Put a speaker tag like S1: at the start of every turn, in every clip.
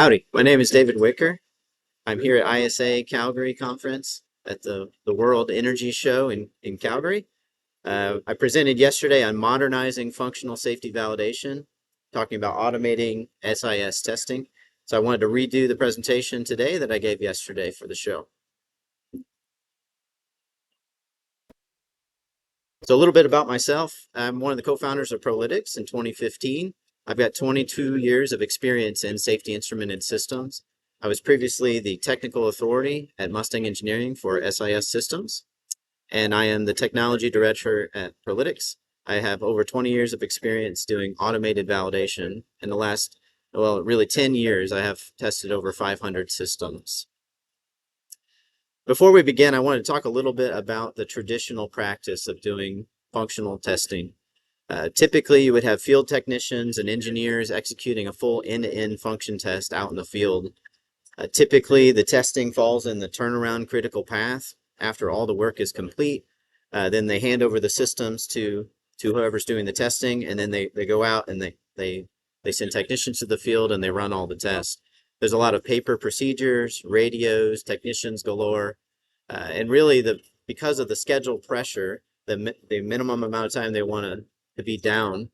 S1: Howdy, my name is David Wicker. I'm here at ISA Calgary Conference at the World Energy Show in Calgary. I presented yesterday on modernizing functional safety validation, talking about automating SIS testing. So I wanted to redo the presentation today that I gave yesterday for the show. So a little bit about myself. I'm one of the co-founders of ProLytX in 2015. I've got 22 years of experience in safety instrumented systems. I was previously the technical authority at Mustang Engineering for SIS systems, and I am the technology director at ProLytX. I have over 20 years of experience doing automated validation. In the last, well, really 10 years, I have tested over 500 systems. Before we begin, I want to talk a little bit about the traditional practice of doing functional testing. Typically, you would have field technicians and engineers executing a full end-to-end function test out in the field. Typically, the testing falls in the turnaround critical path. After all the work is complete, then they hand over the systems to whoever's doing the testing, and then they go out and they send technicians to the field and they run all the tests. There's a lot of paper procedures, radios, technicians galore, and really because of the schedule pressure, the minimum amount of time they want to be down,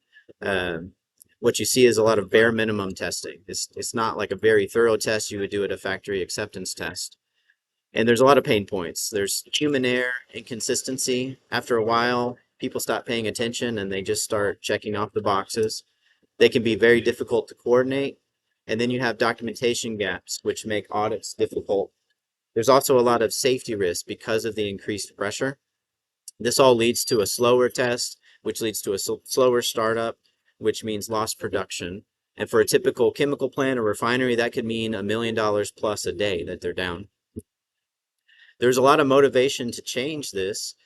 S1: what you see is a lot of bare minimum testing. It's not like a very thorough test you would do at a factory acceptance test. And there's a lot of pain points. There's human error, inconsistency. After a while, people stop paying attention and they just start checking off the boxes. They can be very difficult to coordinate. And then you have documentation gaps, which make audits difficult. There's also a lot of safety risk because of the increased pressure. This all leads to a slower test, which leads to a slower startup, which means lost production. And for a typical chemical plant or refinery, that could mean $1 million plus a day that they're down. There's a lot of motivation to change this.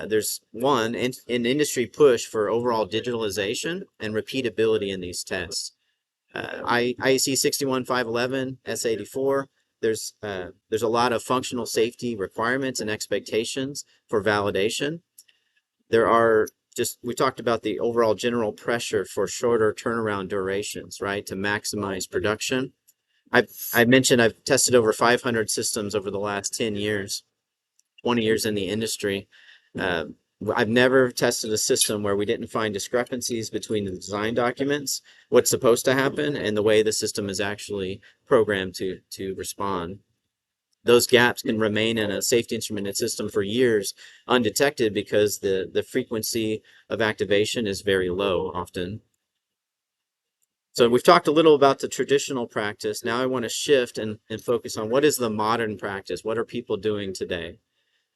S1: There's an industry push for overall digitalization and repeatability in these tests. IEC 61511, S84, there's a lot of functional safety requirements and expectations for validation. We talked about the overall general pressure for shorter turnaround durations, right, to maximize production. I mentioned I've tested over 500 systems over the last 10 years, 20 years in the industry. I've never tested a system where we didn't find discrepancies between the design documents, what's supposed to happen, and the way the system is actually programmed to respond. Those gaps can remain in a safety instrumented system for years undetected because the frequency of activation is very low often. So we've talked a little about the traditional practice. Now I want to shift and focus on what is the modern practice? What are people doing today?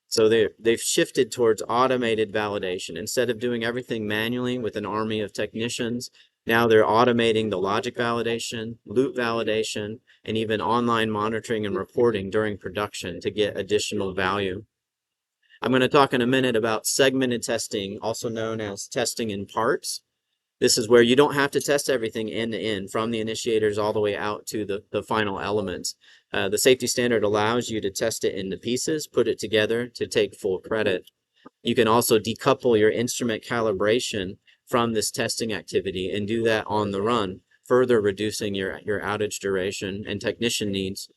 S1: So they've shifted towards automated validation. Instead of doing everything manually with an army of technicians, now they're automating the logic validation, loop validation, and even online monitoring and reporting during production to get additional value. I'm going to talk in a minute about segmented testing, also known as testing in parts. This is where you don't have to test everything end to end from the initiators all the way out to the final elements. The safety standard allows you to test it into pieces, put it together to take full credit. You can also decouple your instrument calibration from this testing activity and do that on the run, further reducing your outage duration and technician needs.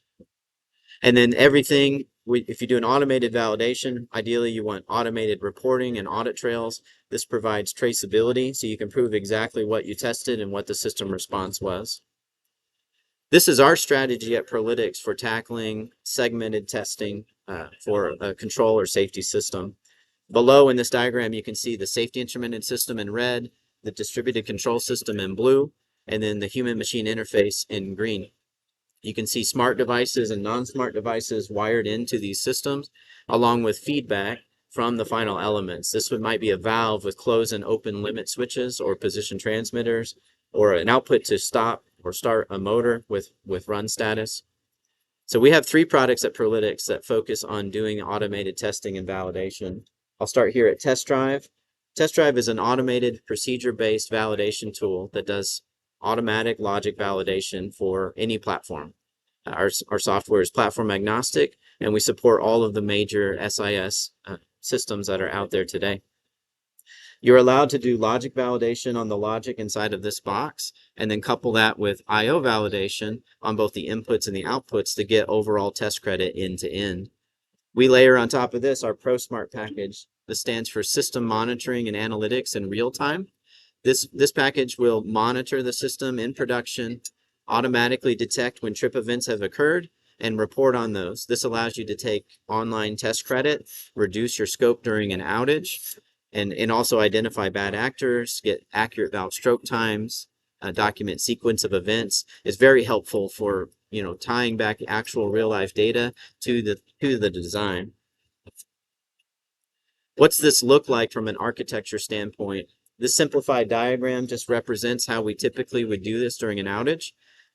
S1: And then everything, if you do an automated validation, ideally you want automated reporting and audit trails. This provides traceability so you can prove exactly what you tested and what the system response was. This is our strategy at ProLytX for tackling segmented testing for a control or safety system. Below in this diagram, you can see the safety instrumented system in red, the distributed control system in blue, and then the human machine interface in green. You can see smart devices and non-smart devices wired into these systems, along with feedback from the final elements. This might be a valve with close and open limit switches or position transmitters, or an output to stop or start a motor with run status. So we have 3 products at ProLytX that focus on doing automated testing and validation. I'll start here at Test Drive. Test Drive is an automated procedure-based validation tool that does automatic logic validation for any platform. Our software is platform agnostic, and we support all of the major SIS systems that are out there today. You're allowed to do logic validation on the logic inside of this box, and then couple that with I/O validation on both the inputs and the outputs to get overall test credit end to end. We layer on top of this our ProSmart package. This stands for System Monitoring and Analytics in Real Time. This package will monitor the system in production, automatically detect when trip events have occurred, and report on those. This allows you to take online test credit, reduce your scope during an outage, and also identify bad actors, get accurate valve stroke times, document sequence of events. Is very helpful for tying back actual real life data to the design. What's this look like from an architecture standpoint? This simplified diagram just represents how we typically would do this during an outage.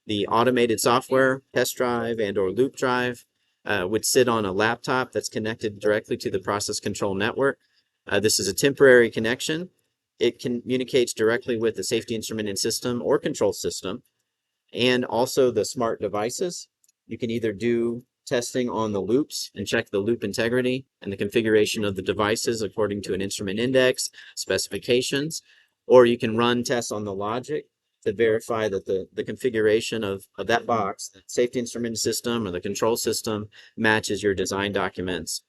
S1: The automated software, test drive and/or loop drive, would sit on a laptop that's connected directly to the process control network. This is a temporary connection. It communicates directly with the safety instrument and system or control system, and also the smart devices. You can either do testing on the loops and check the loop integrity and the configuration of the devices according to an instrument index, specifications, or you can run tests on the logic to verify that the configuration of that box, the safety instrument system or the control system, matches your design documents.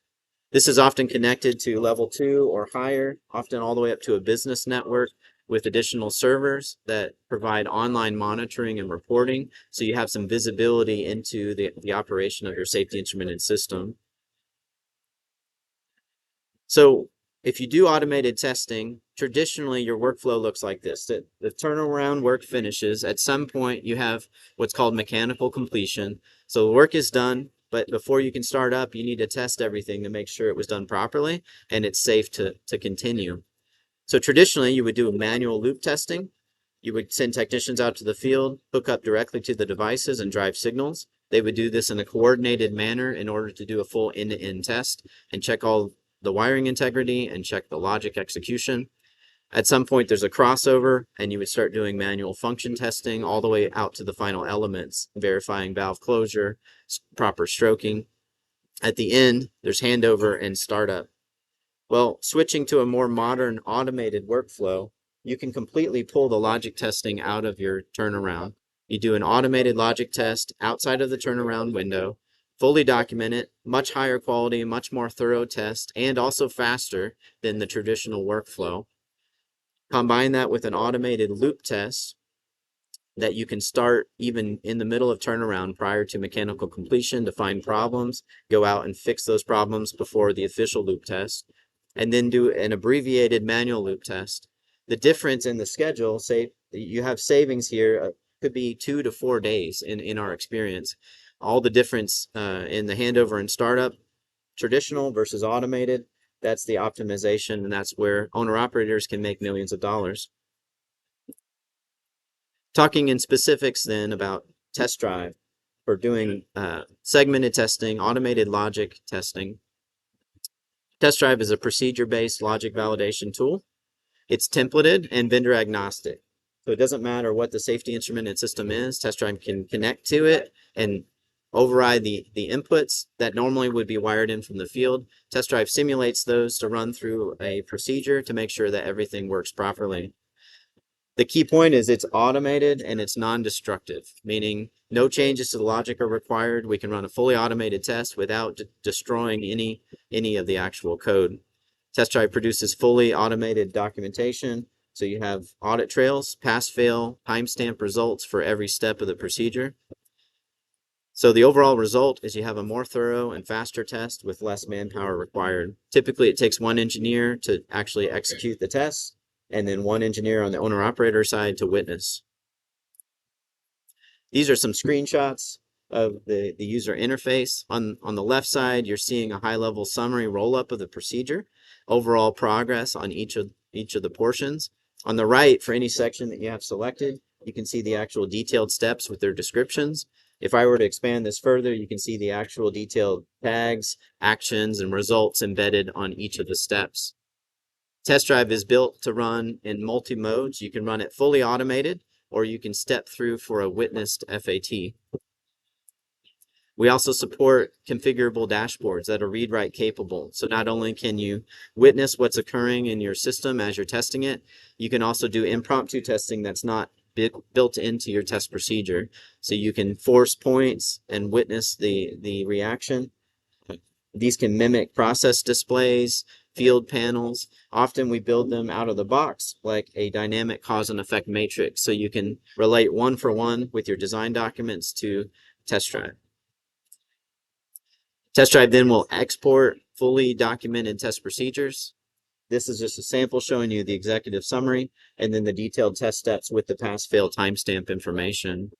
S1: This is often connected to level 2 or higher, often all the way up to a business network with additional servers that provide online monitoring and reporting, so you have some visibility into the operation of your safety instrument and system. So if you do automated testing, traditionally your workflow looks like this. The turnaround work finishes. At some point you have what's called mechanical completion. So the work is done, but before you can start up, you need to test everything to make sure it was done properly and it's safe to continue. So traditionally, you would do a manual loop testing. You would send technicians out to the field, hook up directly to the devices and drive signals. They would do this in a coordinated manner in order to do a full end-to-end test and check all the wiring integrity and check the logic execution. At some point, there's a crossover, and you would start doing manual function testing all the way out to the final elements, verifying valve closure, proper stroking. At the end, there's handover and startup. Well, switching to a more modern automated workflow, you can completely pull the logic testing out of your turnaround. You do an automated logic test outside of the turnaround window, fully document it, much higher quality, much more thorough test, and also faster than the traditional workflow. Combine that with an automated loop test that you can start even in the middle of turnaround prior to mechanical completion to find problems, go out and fix those problems before the official loop test, and then do an abbreviated manual loop test. The difference in the schedule, say you have savings here, could be 2 to 4 days in our experience. All the difference in the handover and startup, traditional versus automated, that's the optimization, and that's where owner-operators can make millions of dollars. Talking in specifics then about test drive for doing segmented testing, automated logic testing. Test drive is a procedure-based logic validation tool. It's templated and vendor agnostic. So it doesn't matter what the safety instrument and system is, test drive can connect to it and override the inputs that normally would be wired in from the field. Test drive simulates those to run through a procedure to make sure that everything works properly. The key point is it's automated and it's non-destructive, meaning no changes to the logic are required. We can run a fully automated test without destroying any of the actual code. Test drive produces fully automated documentation, so you have audit trails, pass-fail, timestamp results for every step of the procedure. So the overall result is you have a more thorough and faster test with less manpower required. Typically, it takes one engineer to actually execute the test, and then one engineer on the owner-operator side to witness. These are some screenshots of the user interface. On the left side, you're seeing a high-level summary roll-up of the procedure, overall progress on each of the portions. On the right, for any section that you have selected, you can see the actual detailed steps with their descriptions. If I were to expand this further, you can see the actual detailed tags, actions, and results embedded on each of the steps. Test drive is built to run in multi-modes. You can run it fully automated, or you can step through for a witnessed FAT. We also support configurable dashboards that are read-write capable. So not only can you witness what's occurring in your system as you're testing it, you can also do impromptu testing that's not built into your test procedure. So you can force points and witness the reaction. These can mimic process displays, field panels. Often we build them out of the box like a dynamic cause and effect matrix. So you can relate one for one with your design documents to test drive. Test drive then will export fully documented test procedures. This is just a sample showing you the executive summary and then the detailed test steps with the pass-fail timestamp information.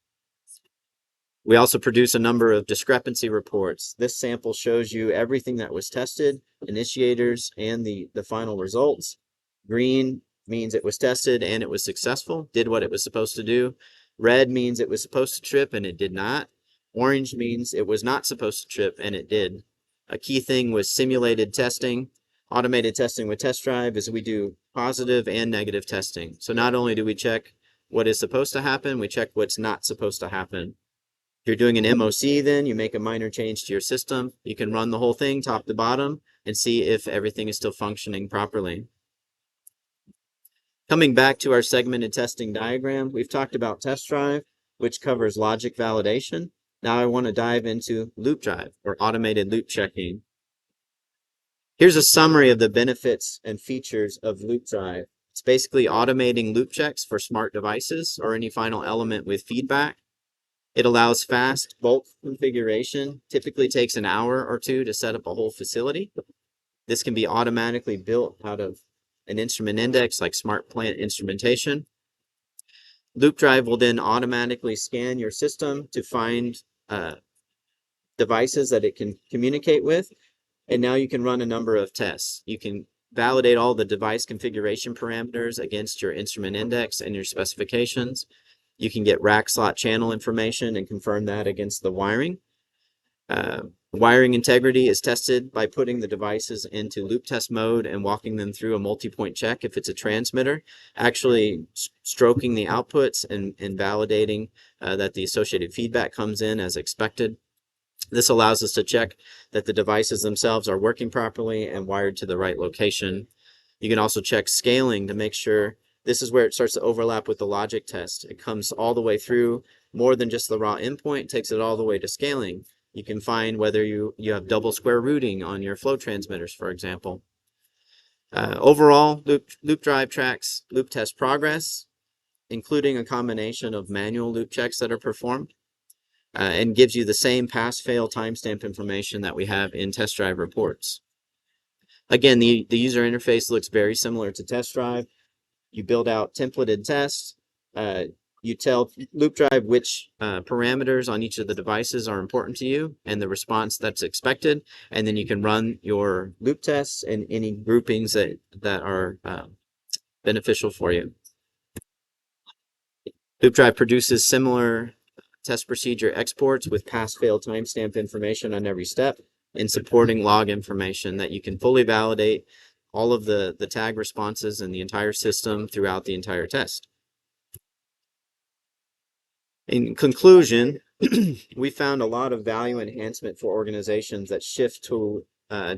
S1: We also produce a number of discrepancy reports. This sample shows you everything that was tested, initiators, and the final results. Green means it was tested and it was successful, did what it was supposed to do. Red means it was supposed to trip and it did not. Orange means it was not supposed to trip and it did. A key thing was simulated testing. Automated testing with test drive is we do positive and negative testing. So not only do we check what is supposed to happen, we check what's not supposed to happen. If you're doing an MOC, then you make a minor change to your system. You can run the whole thing top to bottom and see if everything is still functioning properly. Coming back to our segmented testing diagram, we've talked about test drive, which covers logic validation. Now I want to dive into loop drive, or automated loop checking. Here's a summary of the benefits and features of loop drive. It's basically automating loop checks for smart devices or any final element with feedback. It allows fast bulk configuration. Typically takes an hour or two to set up a whole facility. This can be automatically built out of an instrument index like smart plant instrumentation. Loop drive will then automatically scan your system to find devices that it can communicate with. And now you can run a number of tests. You can validate all the device configuration parameters against your instrument index and your specifications. You can get rack slot channel information and confirm that against the wiring. Wiring integrity is tested by putting the devices into loop test mode and walking them through a multi-point check if it's a transmitter, actually stroking the outputs and validating that the associated feedback comes in as expected. This allows us to check that the devices themselves are working properly and wired to the right location. You can also check scaling to make sure. This is where it starts to overlap with the logic test. It comes all the way through, more than just the raw endpoint, takes it all the way to scaling. You can find whether you have double square rooting on your flow transmitters, for example. Overall, loop drive tracks loop test progress, including a combination of manual loop checks that are performed, and gives you the same pass-fail timestamp information that we have in test drive reports. Again, the user interface looks very similar to test drive. You build out templated tests. You tell loop drive which parameters on each of the devices are important to you and the response that's expected, and then you can run your loop tests and any groupings that are beneficial for you. Loop drive produces similar test procedure exports with pass-fail timestamp information on every step and supporting log information that you can fully validate all of the tag responses in the entire system throughout the entire test. In conclusion, we found a lot of value enhancement for organizations that shift to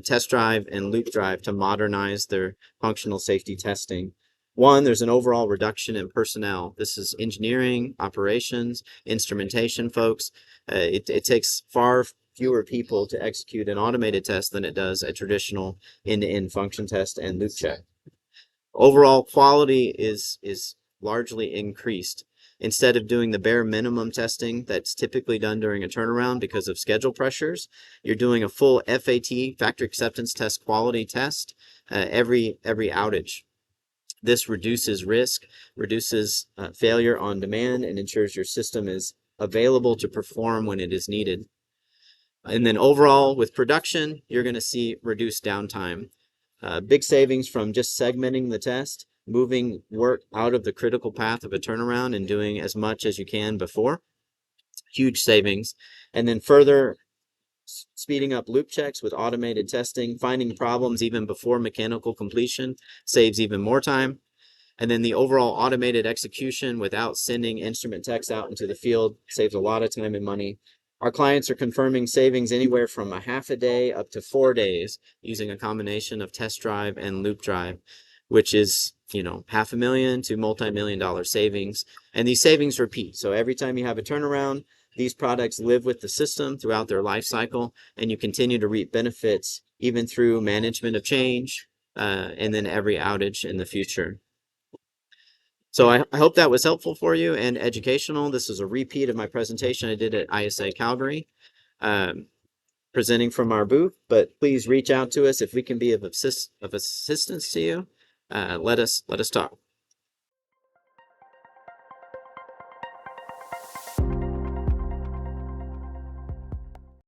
S1: test drive and loop drive to modernize their functional safety testing. One, there's an overall reduction in personnel. This is engineering, operations, instrumentation folks. It takes far fewer people to execute an automated test than it does a traditional end-to-end function test and loop check. Overall quality is largely increased. Instead of doing the bare minimum testing that's typically done during a turnaround because of schedule pressures, you're doing a full FAT, factory acceptance test quality test, every outage. This reduces risk, reduces failure on demand, and ensures your system is available to perform when it is needed. And then overall, with production, you're going to see reduced downtime. Big savings from just segmenting the test, moving work out of the critical path of a turnaround and doing as much as you can before. Huge savings. And then further speeding up loop checks with automated testing, finding problems even before mechanical completion saves even more time. And then the overall automated execution without sending instrument techs out into the field saves a lot of time and money. Our clients are confirming savings anywhere from a half a day up to 4 days using a combination of test drive and loop drive, which is, $500,000 to multi-million-dollar savings. And these savings repeat. So every time you have a turnaround, these products live with the system throughout their life cycle, and you continue to reap benefits even through management of change, and then every outage in the future. So I hope that was helpful for you and educational. This is a repeat of my presentation I did at ISA Calgary, presenting from our booth, but please reach out to us if we can be of assistance to you. Let us talk.